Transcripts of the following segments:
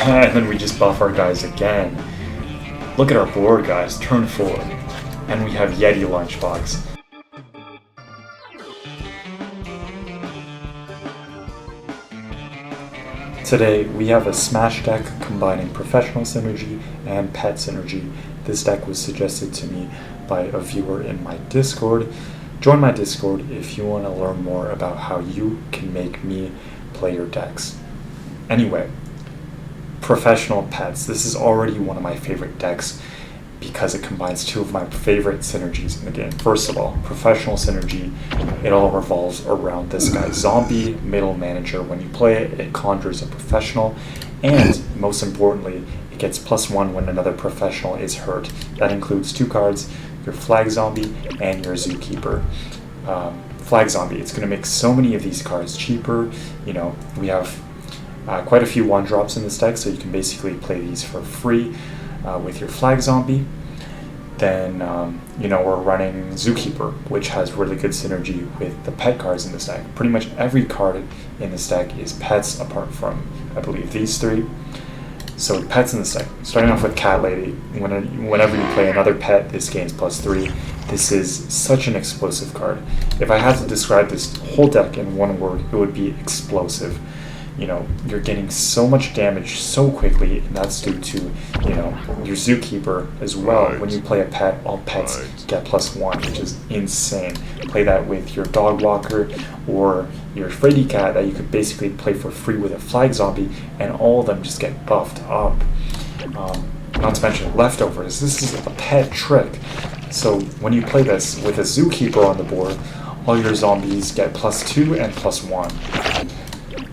And then we just buff our guys again. Look at our board, guys. Turn 4. And we have Yeti Lunchbox. Today, we have a Smash deck combining Professional Synergy and Pet Synergy. This deck was suggested to me by a viewer in my Discord. Join my Discord if you want to learn more about how you can make me play your decks. Anyway, Professional Pets. This is already one of my favorite decks because it combines two of my favorite synergies in the game. First of all, Professional Synergy, it all revolves around this guy, Zombie Middle Manager. When you play it, it conjures a professional, and most importantly, it gets +1 when another professional is hurt. That includes 2 cards, your Flag Zombie and your Zookeeper. Flag Zombie, it's going to make so many of these cards cheaper. You know, we have quite a few 1-drops in this deck, so you can basically play these for free with your Flag Zombie. Then, you know, we're running Zookeeper, which has really good synergy with the pet cards in this deck. Pretty much every card in this deck is pets, apart from, I believe, these 3. So pets in this deck, starting off with Cat Lady. Whenever you play another pet, this gains +3. This is such an explosive card. If I had to describe this whole deck in one word, it would be explosive. You know, you're getting so much damage so quickly, and that's due to, you know, your Zookeeper as well. When you play a pet, all pets get +1, which is insane. Play that with your Dog Walker or your Freddy Cat that you could basically play for free with a Flag Zombie, and all of them just get buffed up. Not to mention Leftovers. This is a pet trick. So when you play this with a Zookeeper on the board, all your zombies get +2 and +1.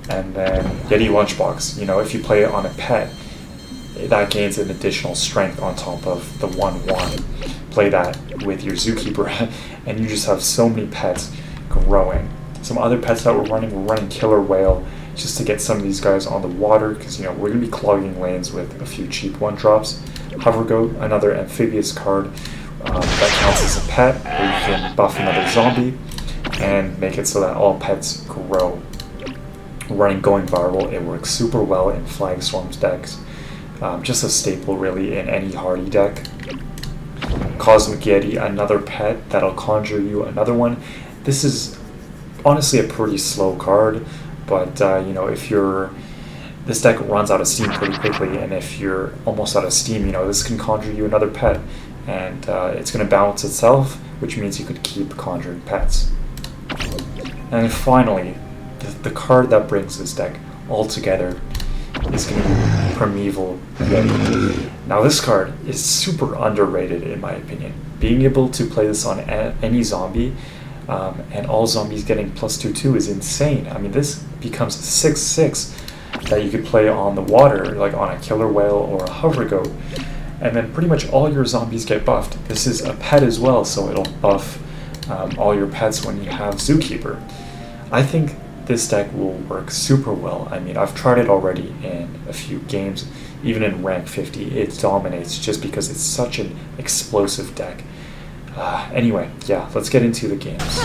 And then Yeti Lunchbox, you know, if you play it on a pet, that gains an additional strength on top of the 1/1. Play that with your Zookeeper, and you just have so many pets growing. Some other pets that we're running Killer Whale, just to get some of these guys on the water, because, you know, we're going to be clogging lanes with a few cheap 1-drops. Hovergoat, another amphibious card that counts as a pet, where you can buff another zombie and make it so that all pets grow. Running Going Viral, it works super well in Flag Storms decks. Just a staple really in any Hardy deck. Cosmic Yeti, another pet that'll conjure you another one. This is honestly a pretty slow card, but you know, if this deck runs out of steam pretty quickly, and if you're almost out of steam, you know, this can conjure you another pet, and it's going to balance itself, which means you could keep conjuring pets. And then finally, the card that brings this deck all together is going to be Primeval Yeti. Now this card is super underrated in my opinion. Being able to play this on any zombie, and all zombies getting +2/2 is insane. I mean, this becomes 6/6 that you could play on the water, like on a Killer Whale or a Hovergoat, and then pretty much all your zombies get buffed. This is a pet as well, so it'll buff all your pets when you have Zookeeper. I think this deck will work super well. I mean, I've tried it already in a few games. Even in rank 50, it dominates just because it's such an explosive deck. Anyway, yeah, let's get into the games.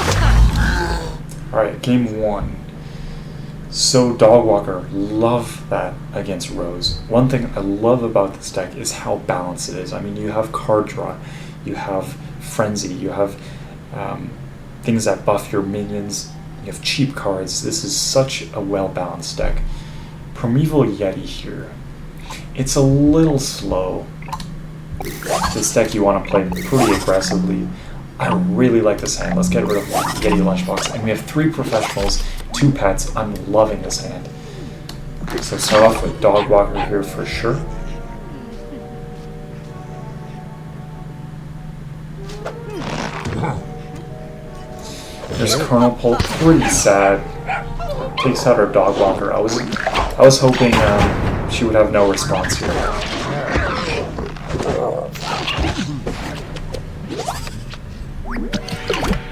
Alright, game 1. So Dog Walker, love that against Rose. One thing I love about this deck is how balanced it is. I mean, you have card draw, you have Frenzy, you have things that buff your minions, you have cheap cards. This is such a well-balanced deck. Primeval Yeti here. It's a little slow. This deck you want to play pretty aggressively. I really like this hand. Let's get rid of Yeti Lunchbox. And we have 3 professionals, 2 pets. I'm loving this hand. So start off with Dog Walker here for sure. There's Colonel Polk, pretty sad. Takes out her Dog Walker. I was hoping she would have no response here.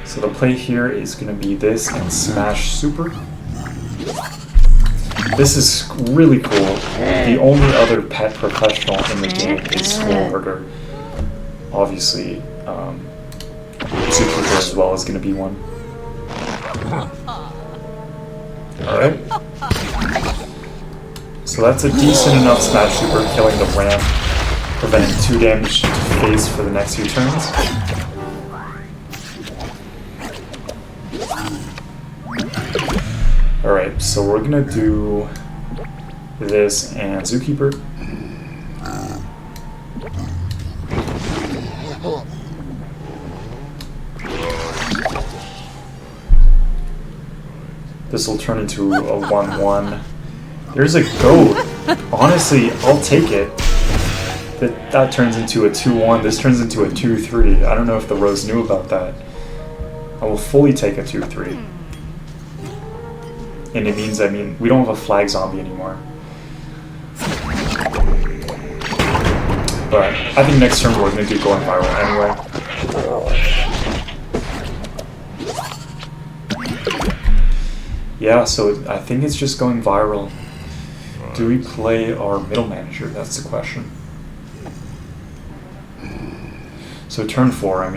So the play here is going to be this and Smash Super. This is really cool. The only other pet professional in the game is Skullherder. Obviously, Zookeeper as well is going to be one. Alright. So that's a decent enough Smash Super, killing the ramp, preventing 2 damage to face for the next few turns. Alright, so we're gonna do this and Zookeeper. This will turn into a 1-1. There's a goat. Honestly, I'll take it. That turns into a 2-1. This turns into a 2-3. I don't know if the Rose knew about that. I will fully take a 2-3. And it means, we don't have a flag zombie anymore. But I think next turn we're going to do going viral anyway. Yeah, so I think it's just going viral. Do we play our middle manager? That's the question. So turn 4,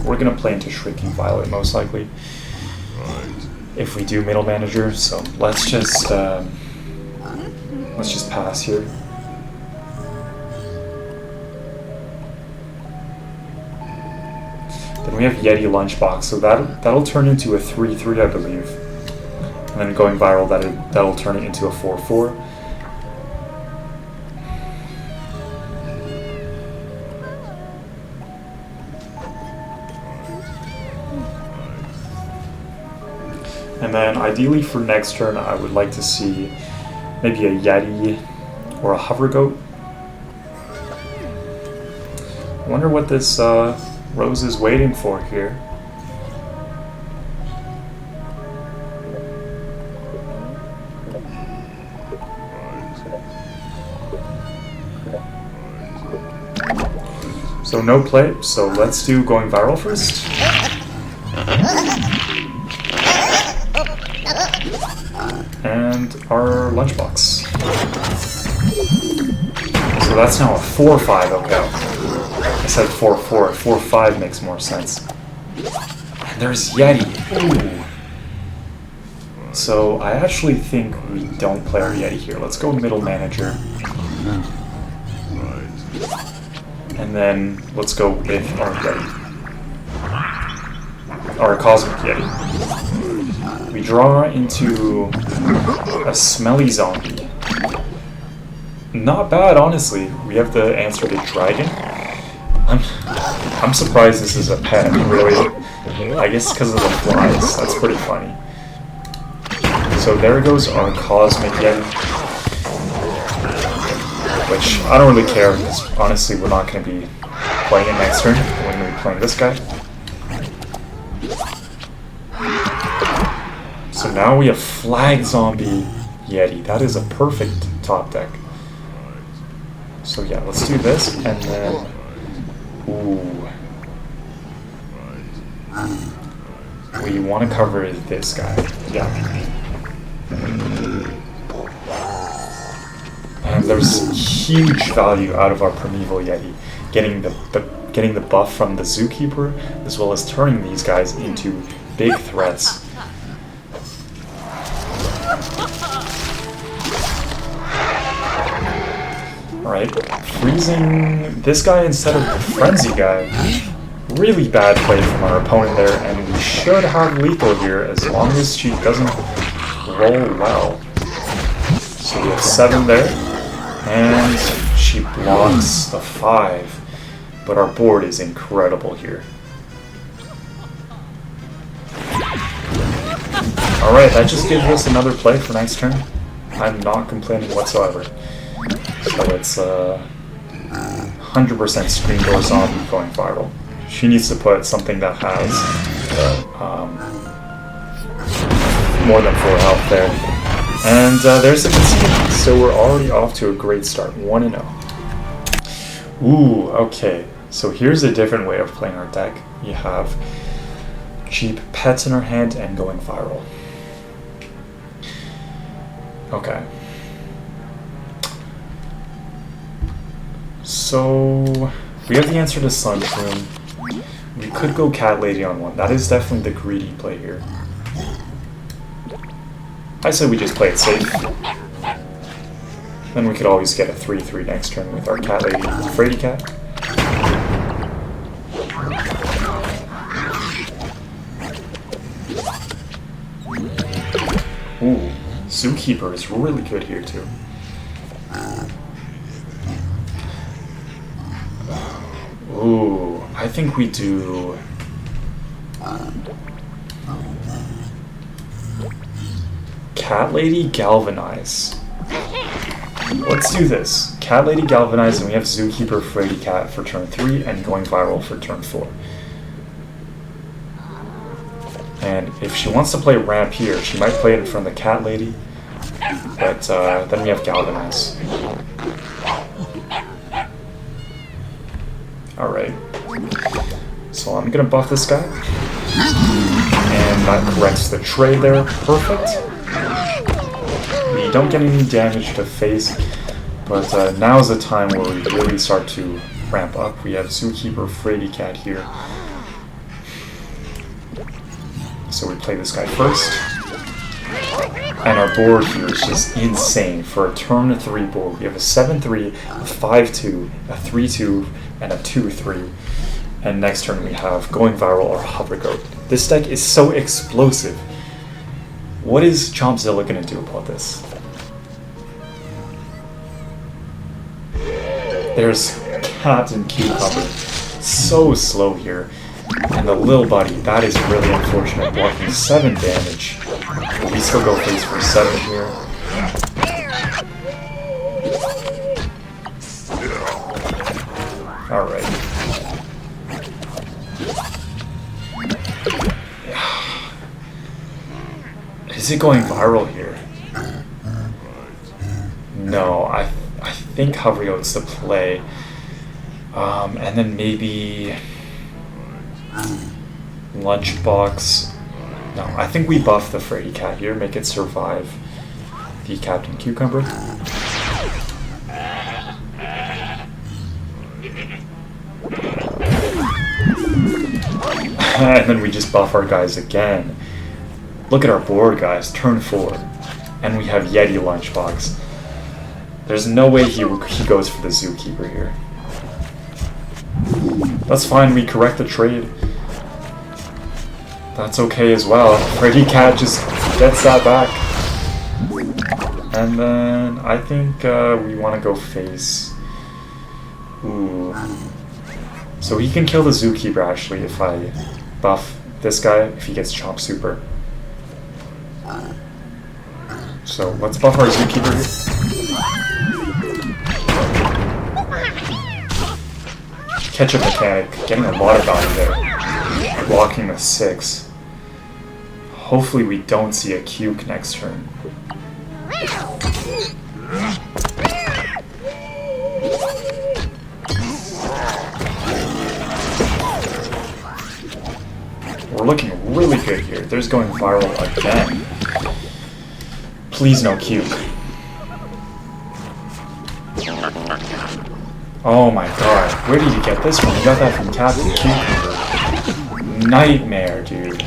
we're going to play into Shrinking Violet most likely. If we do middle manager, so let's just pass here. Then we have Yeti Lunchbox, so that'll turn into a 3-3, I believe. And then going viral, that'll turn it into a 4-4. And then ideally for next turn, I would like to see maybe a Yeti or a Hovergoat. I wonder what this Rose is waiting for here. So no play, so let's do going viral first. And our lunchbox. So that's now a 4-5, okay. I said 4-4, 4-5 makes more sense. And there's Yeti. Ooh. So I actually think we don't play our Yeti here. Let's go middle manager. And then let's go with our Yeti. Our Cosmic Yeti. We draw into a Smelly Zombie. Not bad, honestly. We have the answer to Dragon. I'm surprised this is a pet, really. I guess because of the flies. That's pretty funny. So there goes our Cosmic Yeti. Which I don't really care, because honestly we're not going to be playing it next turn. We're going to be playing this guy. So now we have Flag Zombie Yeti. That is a perfect top deck. So yeah, let's do this, and then... Ooh. We want to cover this guy. Yeah. And there's huge value out of our Primeval Yeti, getting the buff from the Zookeeper, as well as turning these guys into big threats. Alright, freezing this guy instead of the Frenzy guy. Really bad play from our opponent there, and we should have lethal here as long as she doesn't roll well. So we have 7 there. And she blocks the 5, but our board is incredible here. Alright, that just gives us another play for next turn. I'm not complaining whatsoever. So it's 100% Screen Door Zombie going viral. She needs to put something that has more than 4 health there. And there's the concede, so we're already off to a great start, 1-0. Ooh, okay, so here's a different way of playing our deck. You have cheap pets in our hand and going viral. Okay. So, we have the answer to Sun Plume. We could go Cat Lady on one. That is definitely the greedy play here. I say we just play it safe. Then we could always get a 3-3 next turn with our cat lady, Fraidy Cat. Ooh, Zookeeper is really good here too. Ooh, I think we do... Cat Lady Galvanize. Let's do this. Cat Lady Galvanize, and we have Zookeeper Fraidy Cat for turn 3 and going viral for turn 4. And if she wants to play Ramp here, she might play it in front of the Cat Lady. But then we have Galvanize. Alright. So I'm gonna buff this guy. And that corrects the trade there. Perfect. We don't get any damage to face, but now is the time where we really start to ramp up. We have Zookeeper Fraidy Cat here. So we play this guy first. And our board here is just insane. For a turn 3 board, we have a 7-3, a 5-2, a 3-2, and a 2-3. And next turn we have Going Viral or Hovergoat. This deck is so explosive. What is Chompzilla gonna do about this? There's Captain Cucumber. So slow here. And the little buddy, that is really unfortunate, blocking 7 damage. But we still go face for 7 here. Alright. Is it going viral here? No, I think Hovergoat's the play. And then maybe Lunchbox. No, I think we buff the Fraidy Cat here, make it survive the Captain Cucumber. And then we just buff our guys again. Look at our board, guys. Turn 4. And we have Yeti Lunchbox. There's no way he goes for the Zookeeper here. That's fine, we correct the trade. That's okay as well. Fraidy Cat just gets that back. And then I think we want to go face. Ooh. So he can kill the Zookeeper actually if I buff this guy, if he gets Chomp Super. So let's buff our Zookeeper here. Ketchup mechanic, getting a lot of value there. Blocking the 6. Hopefully we don't see a Cuke next turn. We're looking really good here. There's going viral again. Please no Cuke. Oh my god, where did you get this from? You got that from Captain Cucumber. Nightmare, dude.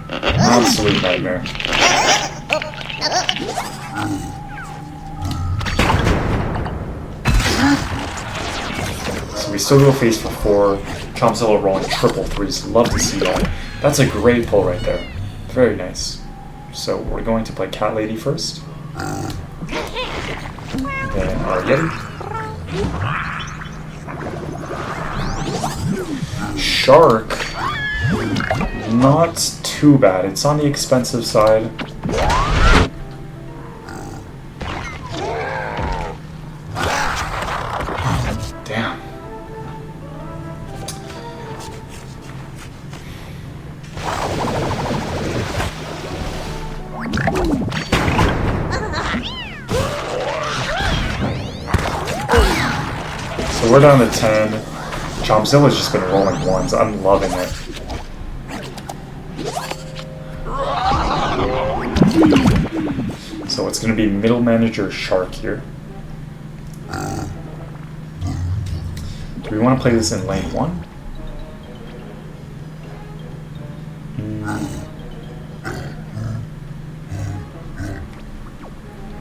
Absolute nightmare. So we still go face for 4. Chompzilla rolling triple 3s. Love to see that. That's a great pull right there. Very nice. So we're going to play Cat Lady first. Then our Yeti. Shark. Not too bad. It's on the expensive side. Damn. So we're down to 10. Chompzilla's just been rolling 1s. I'm loving it. So it's going to be middle manager Shark here. Do we want to play this in lane 1?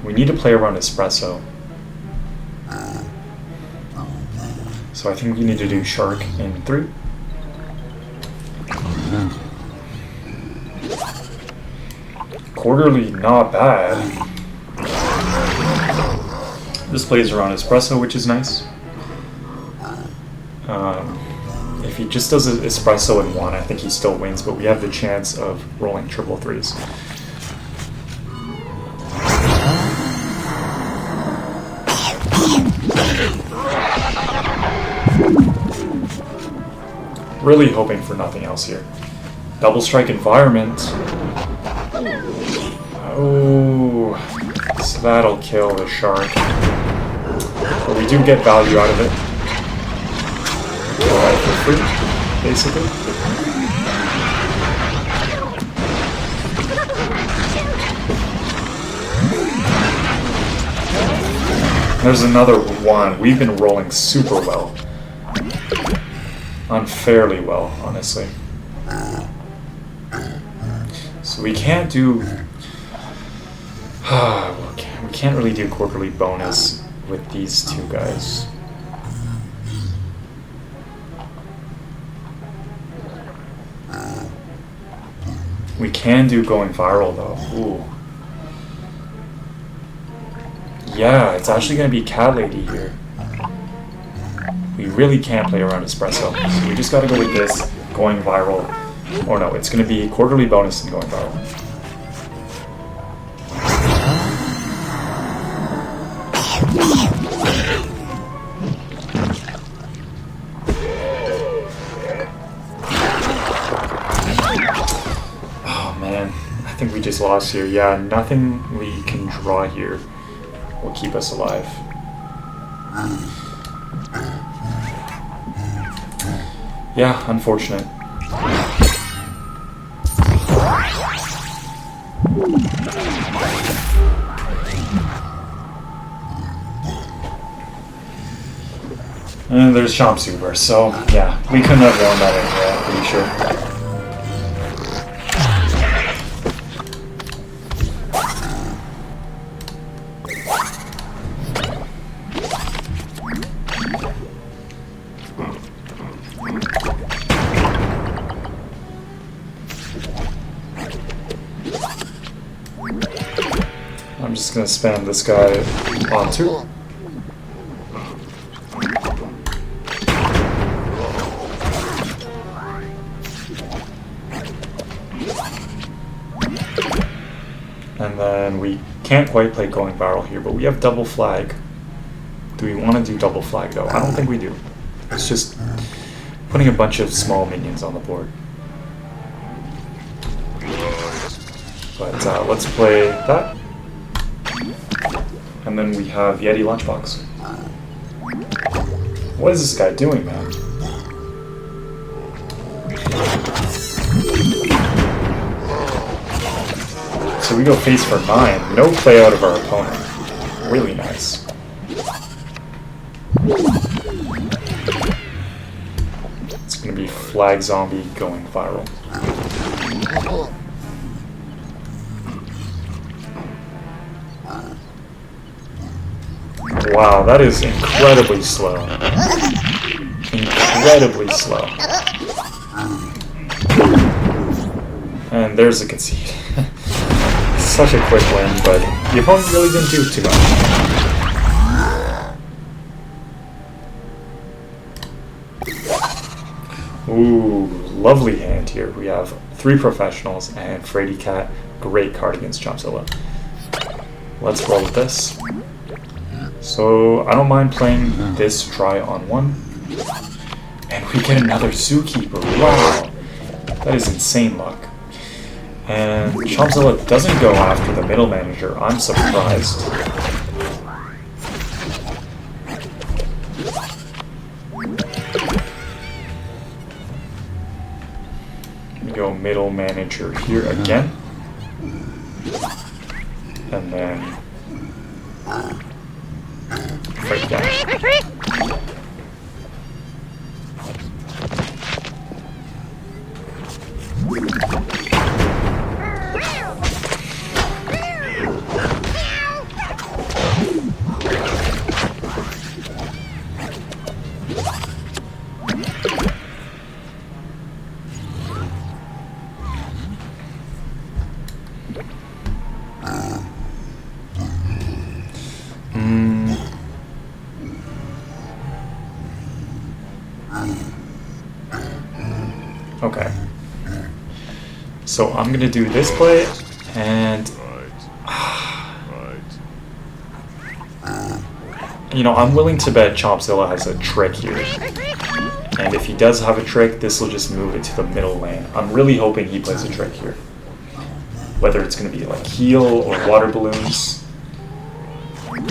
We We need to play around Espresso. So I think we need to do Shark in 3. Quarterly, not bad. This plays around Espresso, which is nice. If he just does an Espresso in 1, I think he still wins, but we have the chance of rolling triple 3s. Really hoping for nothing else here. Double strike environment. Oh, so that'll kill the shark. But we do get value out of it. Kill it for free, basically. There's another 1. We've been rolling super well. Unfairly well, honestly. So we can't do... we can't really do quarterly bonus with these 2 guys. We can do going viral though. Ooh. Yeah, it's actually going to be Cat Lady here. We really can't play around Espresso. So we just got to go with this, going viral. Or no, it's going to be quarterly bonus and going viral. Oh man, I think we just lost here. Yeah, nothing we can draw here will keep us alive. Yeah, unfortunate. And there's Chompzilla, so yeah, we couldn't have won that anyway, I'm pretty sure. I'm just gonna spam this guy on 2. And then we can't quite play going viral here, but we have double flag. Do we want to do double flag though? I don't think we do. It's just putting a bunch of small minions on the board. But let's play that. And then we have Yeti Lunchbox. What is this guy doing, man? So we go face for 9. No play out of our opponent. Really nice. It's going to be Flag Zombie going viral. Wow, that is incredibly slow. Incredibly slow. And there's a concede. Such a quick win, but the opponent really didn't do too much. Ooh, lovely hand here. We have 3 professionals and Frady Cat. Great card against Chompzilla. Let's roll with this. So I don't mind playing this try on 1. And we get another Zookeeper. Wow! That is insane luck. And Chompzilla doesn't go after the middle manager. I'm surprised. We go middle manager here again. And then right down. So I'm gonna do this play, and you know, I'm willing to bet Chompzilla has a trick here. And if he does have a trick, this will just move it to the middle lane. I'm really hoping he plays a trick here. Whether it's going to be like heal or water balloons.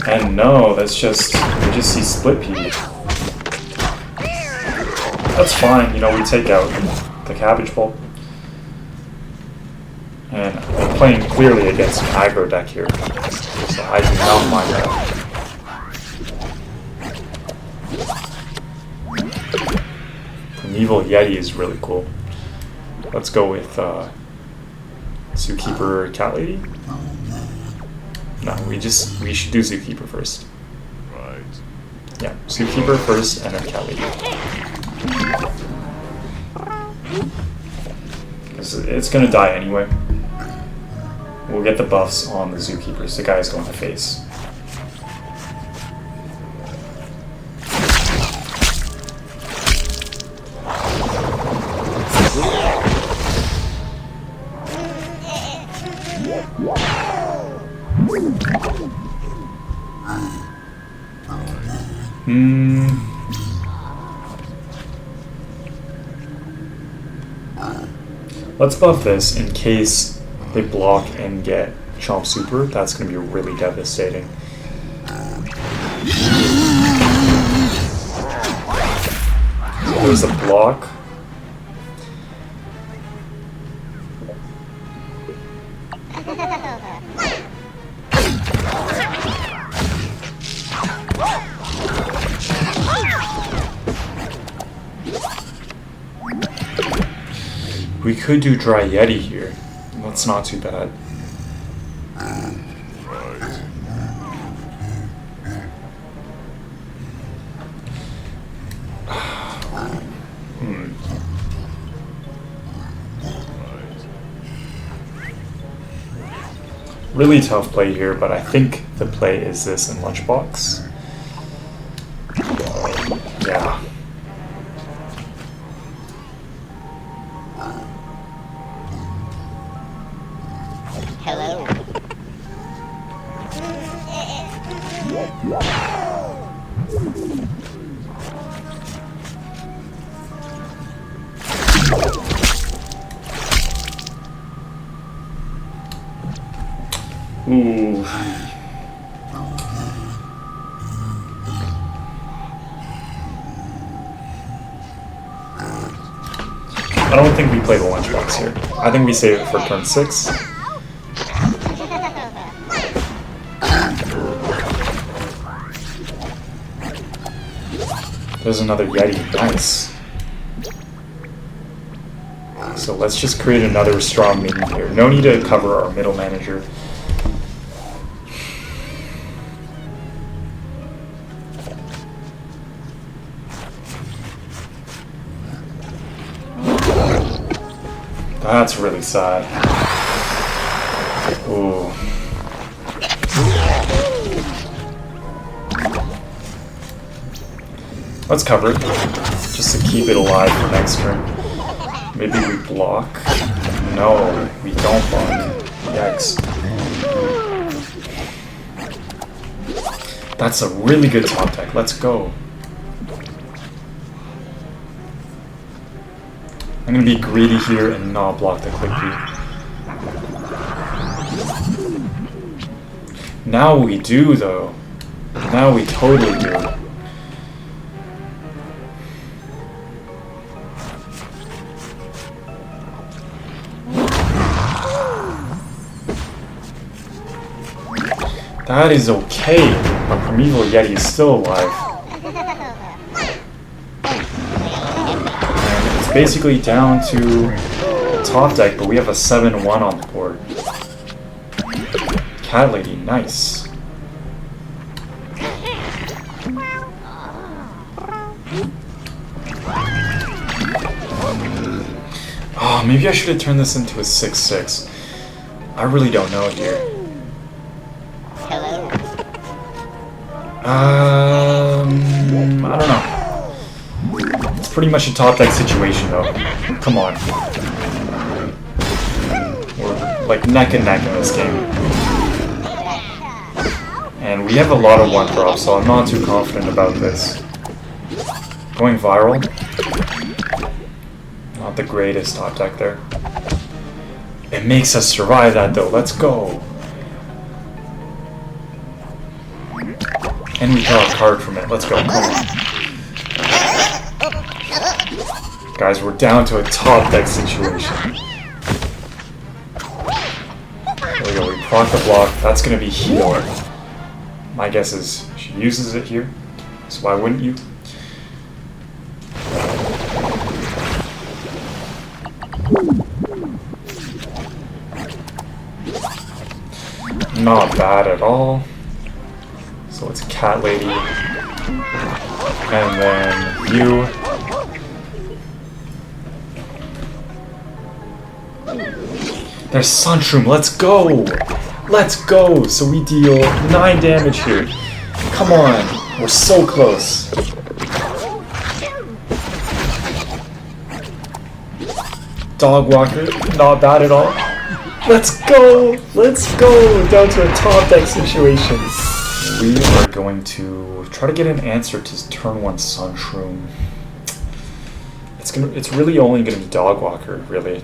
And no, that's just, we just see split PV. That's fine, you know, we take out the cabbage bolt. And we're playing clearly against an aggro deck here. So I do not mind that. Primeval Yeti is really cool. Let's go with Zookeeper Cat Lady. No, we should do Zookeeper first. Right. Yeah, Zookeeper first and then Cat Lady. It's gonna die anyway. We'll get the buffs on the Zookeepers. The guy's going to face. Let's buff this in case they block and get Chomp Super. That's going to be really devastating. There's a block. We could do Dry Yeti here. That's not too bad. Really tough play here, but I think the play is this in Lunchbox. Yeah. Hello. Ooh. I don't think we play the Lunchbox here. I think we save it for turn 6. There's another Yeti. Nice. So let's just create another strong minion here. No need to cover our middle manager. That's really sad. Ooh. Let's cover it, just to keep it alive for next turn. Maybe we block? No, we don't block. Yikes. That's a really good top deck. Let's go. I'm gonna be greedy here and not block the quick beat. Now we do, though. Now we totally do. That is okay, but Primeval Yeti is still alive. And it's basically down to top deck, but we have a 7-1 on the board. Cat Lady, nice. Oh, maybe I should have turned this into a 6-6. I really don't know here. Hello. I don't know. It's pretty much a top deck situation, though. Come on. like neck and neck in this game. And we have a lot of 1-drops, so I'm not too confident about this. Going viral. Not the greatest top deck there. It makes us survive that though. Let's go. And we draw a card from it. Let's go. Come on. Guys, we're down to a top deck situation. There we go. We proc the block. That's going to be healer. My guess is she uses it here. So why wouldn't you? Not bad at all. So it's Cat Lady. And then you. There's Sunshroom. Let's go! Let's go! So we deal 9 damage here. Come on. We're so close. Dog Walker. Not bad at all. Let's go! Let's go! Down to a top deck situation. We are going to try to get an answer to turn 1 Sunshroom. It's really only gonna be Dog Walker, really.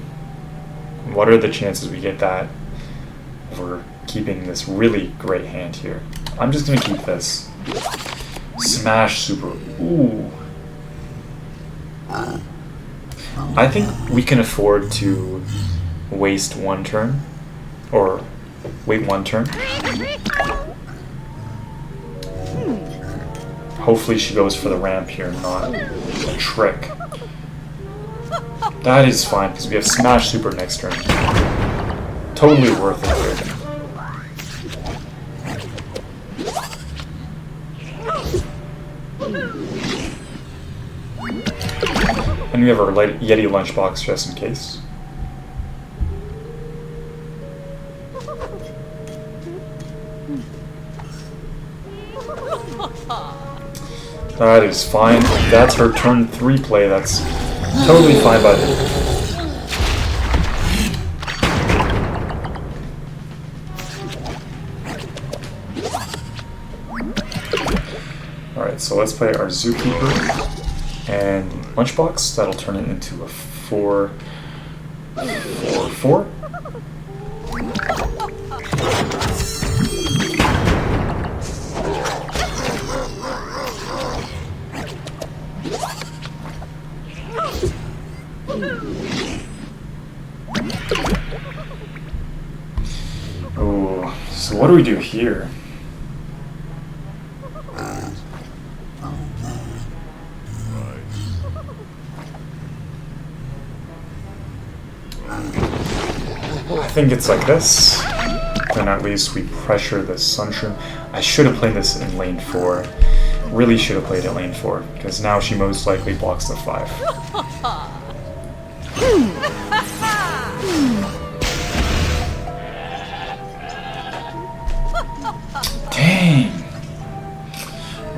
What are the chances we get that over keeping this really great hand here? I'm just gonna keep this. Smash Super. Ooh. I think we can afford to waste 1 turn, or wait 1 turn. Hopefully she goes for the ramp here, not a trick. That is fine, because we have Smash Super next turn. Totally worth it here. And we have our Yeti lunchbox just in case. That is fine. That's her turn 3 play. That's totally fine by me. Alright, so let's play our Zookeeper and Lunchbox. That'll turn it into a 4/4. Oh, so what do we do here? I think it's like this. Then at least we pressure the Sunshroom. I should have played this in lane 4. Really should have played it lane 4, because now she most likely blocks the 5. Dang!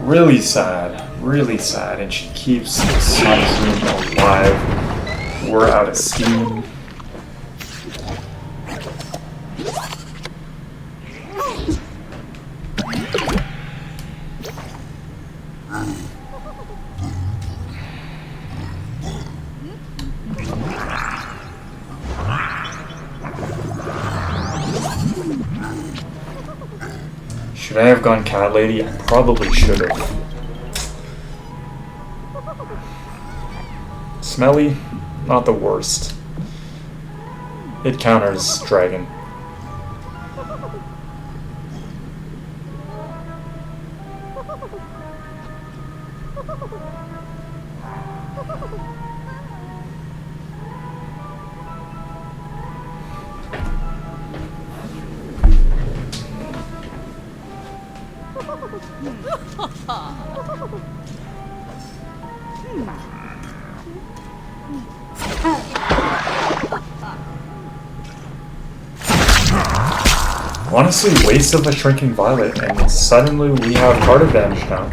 Really sad. Really sad. And she keeps the Sunshroom alive. We're out of steam. Should I have gone Cat Lady? I probably should have. Smelly? Not the worst. It counters Dragon. Honestly, waste of a Shrinking Violet, and suddenly we have card advantage now.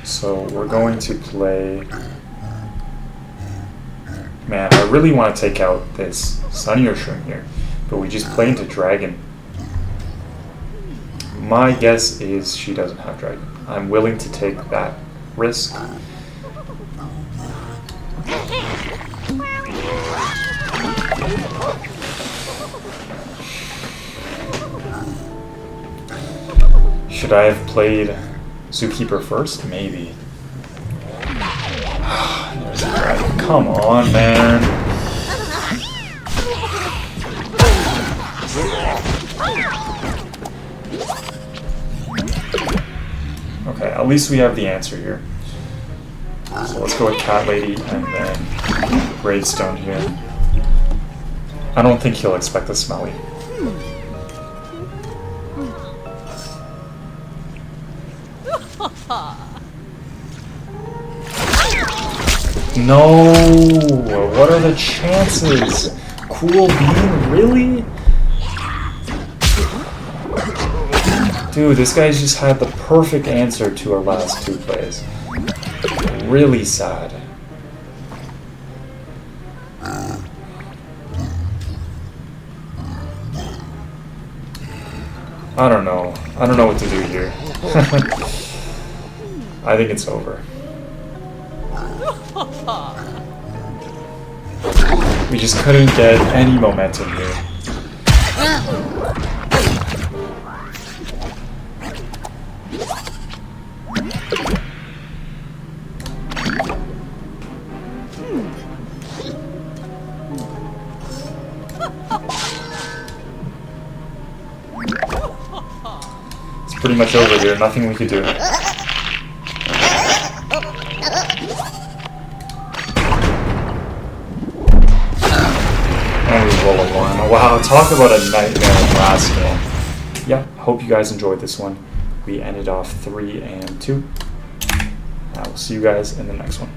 So So we're going to play... Man, I really want to take out this Sunnier Shroom here, but we just play into Dragon. My guess is she doesn't have Dragon. I'm willing to take that risk. Should I have played Zookeeper first? Maybe. There's a dragon. Come on, man. Okay, at least we have the answer here. So let's go with Cat Lady and then Gravestone here. I don't think he'll expect a Smelly. No! What are the chances? Cool Bean? Really? Dude, this guy's just had the perfect answer to our last two plays. Really sad. I don't know. I don't know what to do here. I think it's over. We just couldn't get any momentum here. It's pretty much over here. Nothing we could do. And we roll a 1. Wow, talk about a nightmare last game. Yeah, hope you guys enjoyed this one. We ended off 3-2. I will see you guys in the next one.